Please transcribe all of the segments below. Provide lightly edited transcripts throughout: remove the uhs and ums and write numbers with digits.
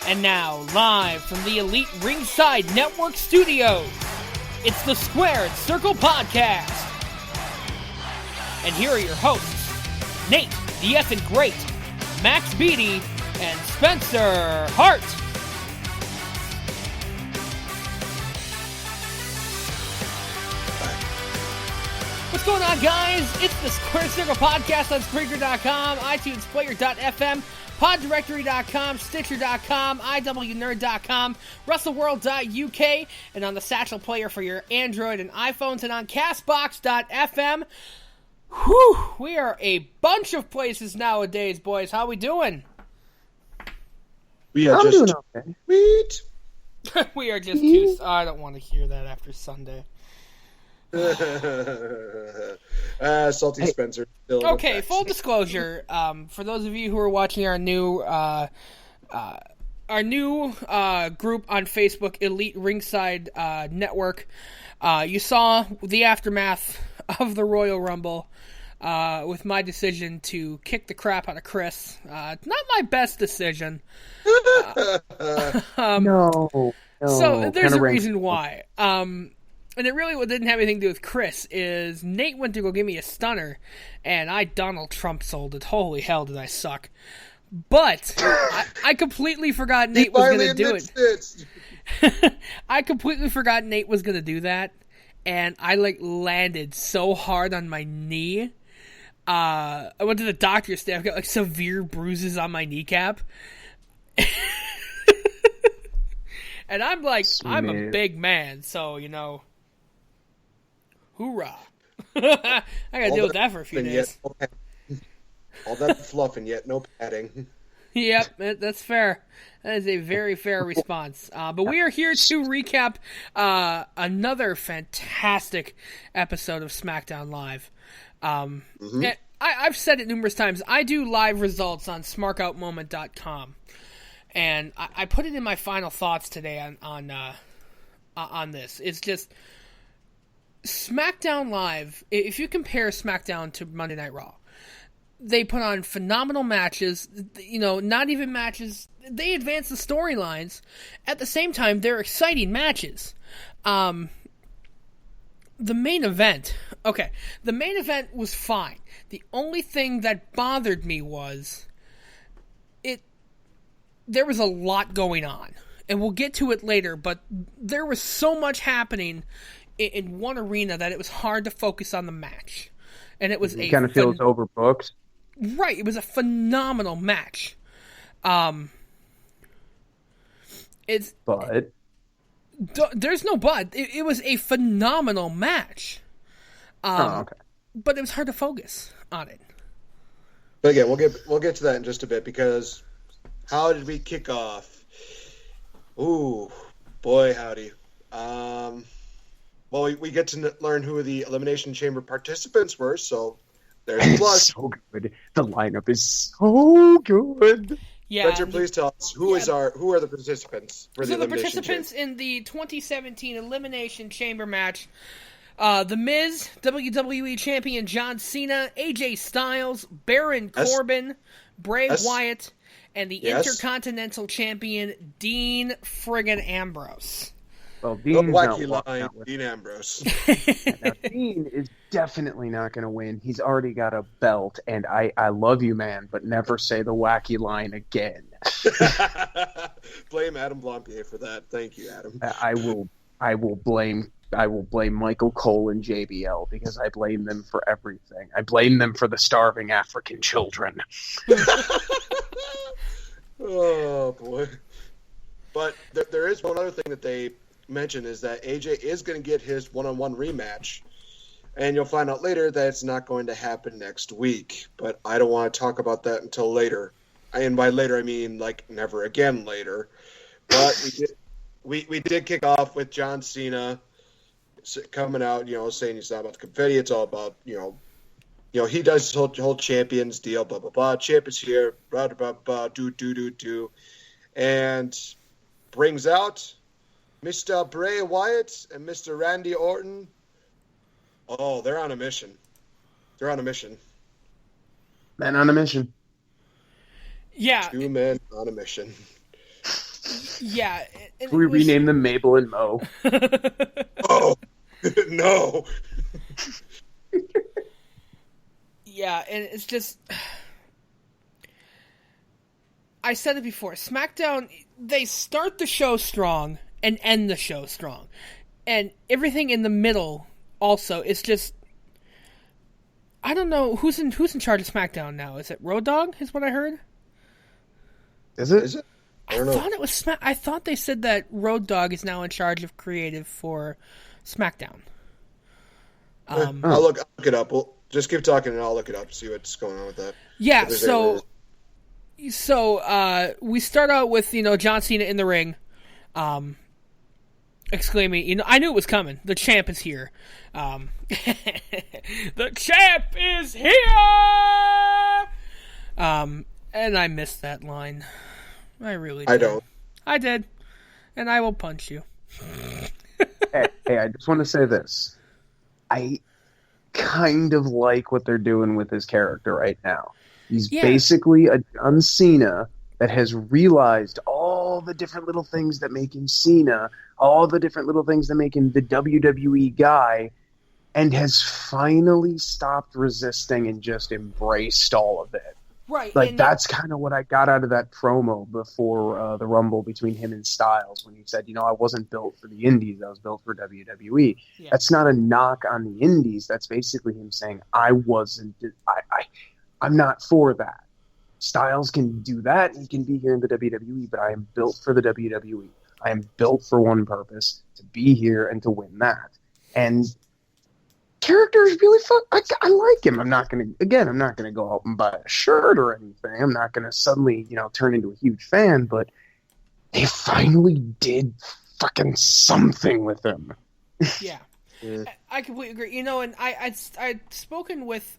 And now, live from the Elite Ringside Network Studios, it's the Squared Circle Podcast. And here are your hosts, Nate, the Effin' Great, Max Beatty, and Spencer Hart. What's going on, guys? It's the Squared Circle Podcast on Spreaker.com, iTunes, Player.fm, PodDirectory.com, Stitcher.com, IWNerd.com, WrestleWorld.uk, and on the Satchel Player for your Android and iPhones, and on CastBox.fm. Whew, we are a bunch of places nowadays, boys. How we doing? I'm doing okay. Sweet. We are just too... I don't want to hear that after Sunday. Salty Spencer. Okay, full disclosure. For those of you who are watching our new group on Facebook, Elite Ringside Network, you saw the aftermath of the Royal Rumble with my decision to kick the crap out of Chris. Not my best decision. No. So there's a reason why. And it really didn't have anything to do with Chris, is Nate went to go give me a stunner, and I Donald Trump sold it. Holy hell, did I suck. But I completely forgot Nate was going to do it. I completely forgot Nate was going to do that, and I, landed so hard on my knee. I went to the doctor's today. I've got, severe bruises on my kneecap. And I'm I'm a big man, so, hoorah. I gotta deal with that for a few days. All that fluff and yet no padding. Yep, that's fair. That is a very fair response. But we are here to recap another fantastic episode of SmackDown Live. I've said it numerous times. I do live results on smarkoutmoment.com. And I put it in my final thoughts today on this. It's just... SmackDown Live, if you compare SmackDown to Monday Night Raw, they put on phenomenal matches, not even matches, they advance the storylines. At the same time, they're exciting matches. The main event was fine. The only thing that bothered me was, there was a lot going on. And we'll get to it later, but there was so much happening in one arena that it was hard to focus on the match. And it was kind of feels overbooked. Right, it was a phenomenal match. There's no but. It was a phenomenal match. Okay. But it was hard to focus on it. But again, we'll get to that in just a bit, because how did we kick off? Ooh, boy howdy. Well, we get to learn who the Elimination Chamber participants were, so there's the plus. So good. The lineup is so good. Yeah. Spencer, please tell us who are the participants for the Elimination participants Chamber? in the 2017 Elimination Chamber match: The Miz, WWE Champion John Cena, AJ Styles, Baron Corbin, Bray Wyatt, and the Intercontinental Champion Dean friggin' Ambrose. Well, Dean's wacky line, Dean Ambrose. Now, Dean is definitely not going to win. He's already got a belt, and I love you, man, but never say the wacky line again. Blame Adam Blampier for that. Thank you, Adam. I will blame Michael Cole and JBL, because I blame them for everything. I blame them for the starving African children. Oh boy! But there is one other thing that they mention, is that AJ is going to get his one-on-one rematch, and you'll find out later that it's not going to happen next week. But I don't want to talk about that until later, and by later I mean never again later. But we did kick off with John Cena coming out, saying he's not about the confetti, it's all about he does his whole champions deal, blah blah blah, champ is here, blah blah blah, do, and brings out Mr. Bray Wyatt and Mr. Randy Orton. Oh, they're on a mission. Men on a mission. Yeah. Two men on a mission. Yeah. Can we rename them Mabel and Mo? Oh, no. Yeah, and it's just... I said it before. SmackDown, they start the show strong and end the show strong. And everything in the middle also is just... I don't know who's in charge of SmackDown now. Is it Road Dogg? Is what I heard. Is it? I don't know. Thought it was I thought they said that Road Dogg is now in charge of creative for SmackDown. I'll look it up. We'll just keep talking, and I'll look it up. See what's going on with that. Yeah. So we start out with John Cena in the ring, exclaiming, I knew it was coming. The champ is here. The champ is here! And I missed that line. I really did. I don't. I did. And I will punch you. Hey, I just want to say this. I kind of like what they're doing with his character right now. He's basically a John Cena that has realized all the different little things that make him Cena, all the different little things that make him the WWE guy, and has finally stopped resisting and just embraced all of it. Right. Like, that's kind of what I got out of that promo before the Rumble between him and Styles, when he said, I wasn't built for the Indies, I was built for WWE. Yeah. That's not a knock on the Indies. That's basically him saying, I'm not for that. Styles can do that. He can be here in the WWE, but I am built for the WWE. I am built for one purpose, to be here and to win that. And character is really fun. I like him. I'm not going to go out and buy a shirt or anything. I'm not going to suddenly, turn into a huge fan, but they finally did fucking something with him. Yeah. I completely agree. And I'd spoken with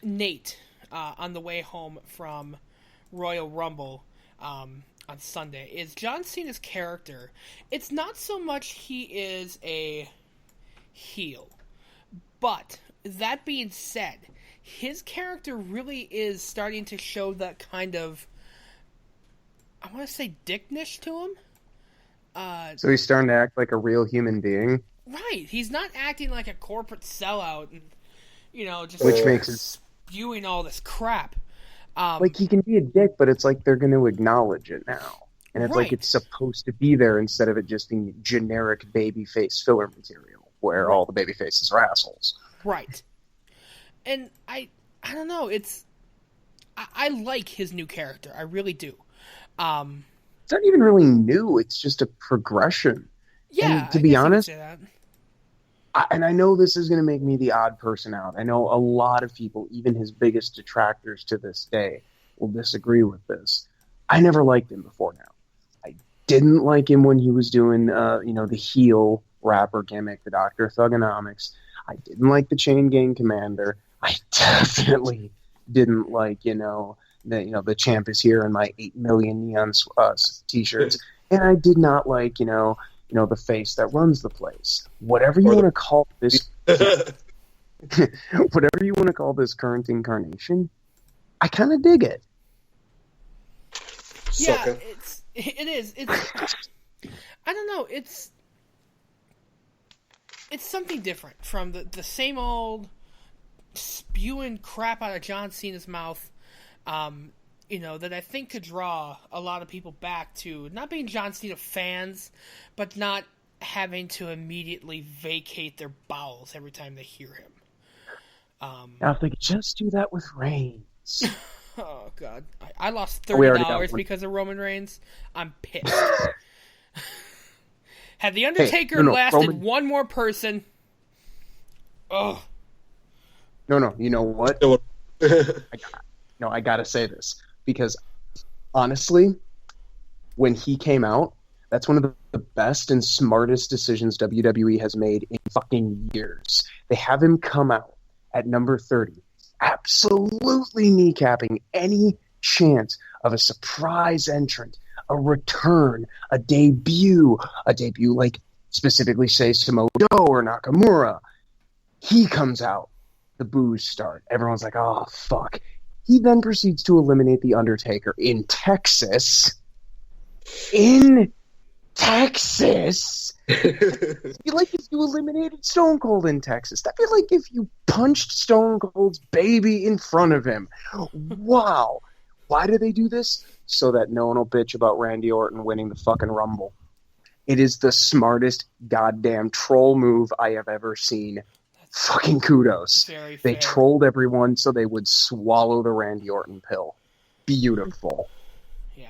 Nate on the way home from Royal Rumble on Sunday. Is John Cena's character, it's not so much he is a heel, but that being said, his character really is starting to show that kind of, I want to say, dickness to him. So he's starting to act like a real human being? Right. He's not acting like a corporate sellout and, just which makes it spewing all this crap. Like, he can be a dick, but it's like they're going to acknowledge it now. And it's like it's supposed to be there instead of it just being generic babyface filler material where all the babyfaces are assholes. Right. And I don't know, I like his new character. I really do. It's not even really new. It's just a progression. Yeah, and to be honest, and I know this is going to make me the odd person out. I know a lot of people, even his biggest detractors to this day, will disagree with this. I never liked him before now. I didn't like him when he was doing, the heel rapper gimmick, the Dr. Thugonomics. I didn't like the Chain Gang Commander. I definitely didn't like, the champ is here in my 8 million neon t-shirts. And I did not like, the face that runs the place. Whatever you want to call this, whatever you want to call this current incarnation, I kind of dig it. Yeah, it is. I don't know. It's something different from the same old spewing crap out of John Cena's mouth. That I think could draw a lot of people back to not being John Cena fans, but not having to immediately vacate their bowels every time they hear him. Now, if they could just do that with Reigns. Oh, God. I lost $30 because of Roman Reigns. I'm pissed. Had The Undertaker lasted one more person... Oh. No, you know what? I gotta say this. Because, honestly, when he came out, that's one of the best and smartest decisions WWE has made in fucking years. They have him come out at number 30, absolutely kneecapping any chance of a surprise entrant, a return, a debut like specifically say Samoa Joe or Nakamura. He comes out, the boos start. Everyone's like, oh, fuck. He then proceeds to eliminate The Undertaker in Texas. In Texas? It'd be like if you eliminated Stone Cold in Texas. That'd be like if you punched Stone Cold's baby in front of him. Wow. Why do they do this? So that no one will bitch about Randy Orton winning the fucking Rumble. It is the smartest goddamn troll move I have ever seen. Fucking kudos. They trolled everyone so they would swallow the Randy Orton pill. Beautiful. Yeah.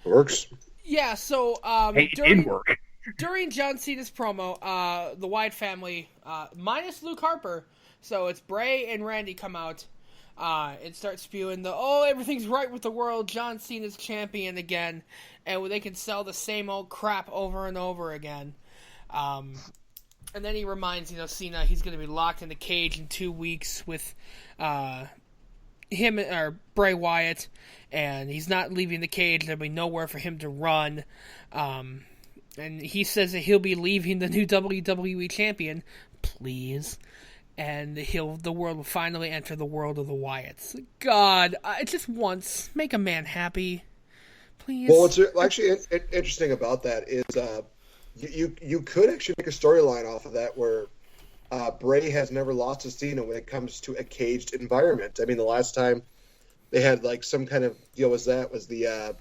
Works. Yeah, so it did work. During John Cena's promo, the Wyatt family, minus Luke Harper, so it's Bray and Randy come out and start spewing everything's right with the world, John Cena's champion again, and they can sell the same old crap over and over again. And then he reminds, Cena he's going to be locked in the cage in 2 weeks with him or Bray Wyatt, and he's not leaving the cage. There'll be nowhere for him to run. And he says that he'll be leaving the new WWE champion, please. And the world will finally enter the world of the Wyatts. God, just once, make a man happy, please. Well, what's actually interesting about that is you could actually make a storyline off of that where Bray has never lost to Cena when it comes to a caged environment. I mean, the last time they had like some kind of deal was the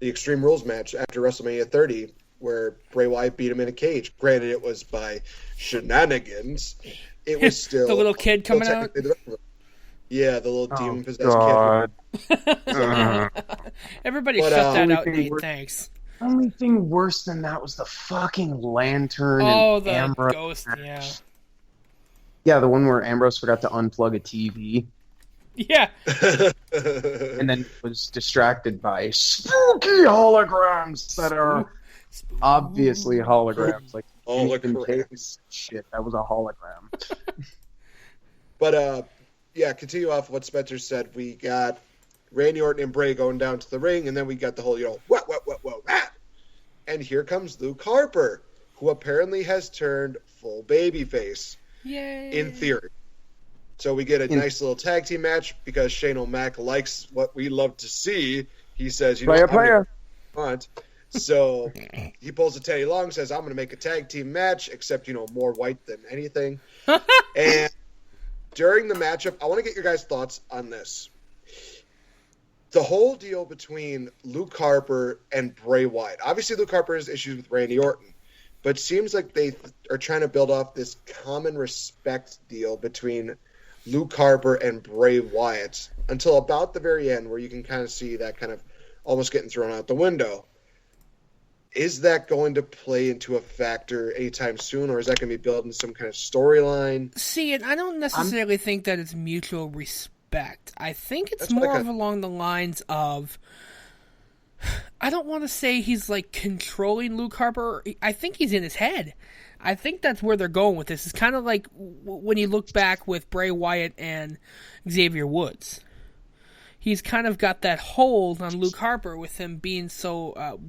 Extreme Rules match after WrestleMania 30, where Bray Wyatt beat him in a cage. Granted, it was by shenanigans. It was still the little kid coming out. Yeah, the little demon possessed kid. Everybody shut that out, Nate. Thanks. The only thing worse than that was the fucking lantern. Oh, and the Ambrose ghost, yeah. Yeah, the one where Ambrose forgot to unplug a TV. Yeah. And then was distracted by spooky holograms that are obviously holograms. Like, holograms. Shit, that was a hologram. But, continue off what Spencer said. We got Randy Orton and Bray going down to the ring, and then we got the whole, whoa, ah! And here comes Luke Harper, who apparently has turned full babyface. Yay. In theory. So we get a nice little tag team match because Shane O'Mac likes what we love to see. He says, player. Want. So he pulls a Teddy Long, says, I'm going to make a tag team match, except, more white than anything. And during the matchup, I want to get your guys' thoughts on this. The whole deal between Luke Harper and Bray Wyatt. Obviously, Luke Harper has issues with Randy Orton. But it seems like they are trying to build off this common respect deal between Luke Harper and Bray Wyatt until about the very end, where you can kind of see that kind of almost getting thrown out the window. Is that going to play into a factor anytime soon, or is that going to be building some kind of storyline? See, and I don't necessarily think that it's mutual respect. I think it's more of along the lines of, I don't want to say he's like controlling Luke Harper. I think he's in his head. I think that's where they're going with this. It's kind of like when you look back with Bray Wyatt and Xavier Woods. He's kind of got that hold on Luke Harper with him being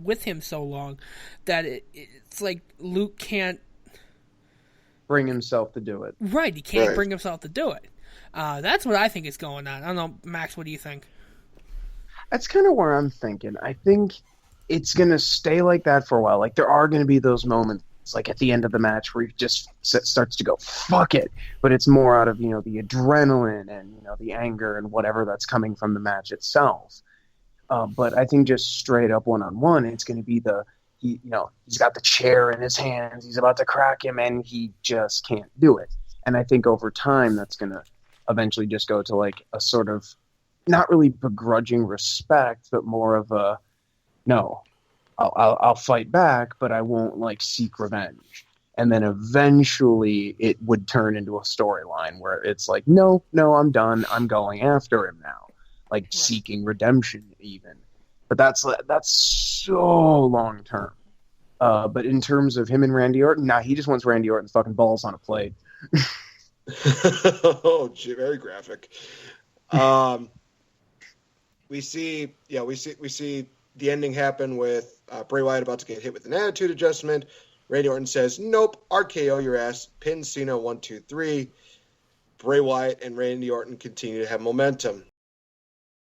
with him so long that it's like Luke can't bring himself to do it. Right, he can't bring himself to do it. That's what I think is going on. I don't know, Max, what do you think? That's kind of where I'm thinking. I think it's going to stay like that for a while. Like, there are going to be those moments, like at the end of the match, where he just starts to go, fuck it. But it's more out of, the adrenaline and, the anger and whatever that's coming from the match itself. But I think just straight up one-on-one, it's going to be he's got the chair in his hands, he's about to crack him, and he just can't do it. And I think over time, that's going to eventually just go to like a sort of, not really begrudging respect, but more of a, no, I'll fight back, but I won't like seek revenge. And then eventually it would turn into a storyline where it's like, no, I'm done. I'm going after him now, like seeking redemption even. But that's so long term. But in terms of him and Randy Orton, he just wants Randy Orton's fucking balls on a plate. Oh, gee, very graphic. We see the ending happen with Bray Wyatt about to get hit with an attitude adjustment. Randy Orton says, nope, RKO your ass, pin Cena 1, 2, 3. Bray Wyatt and Randy Orton continue to have momentum.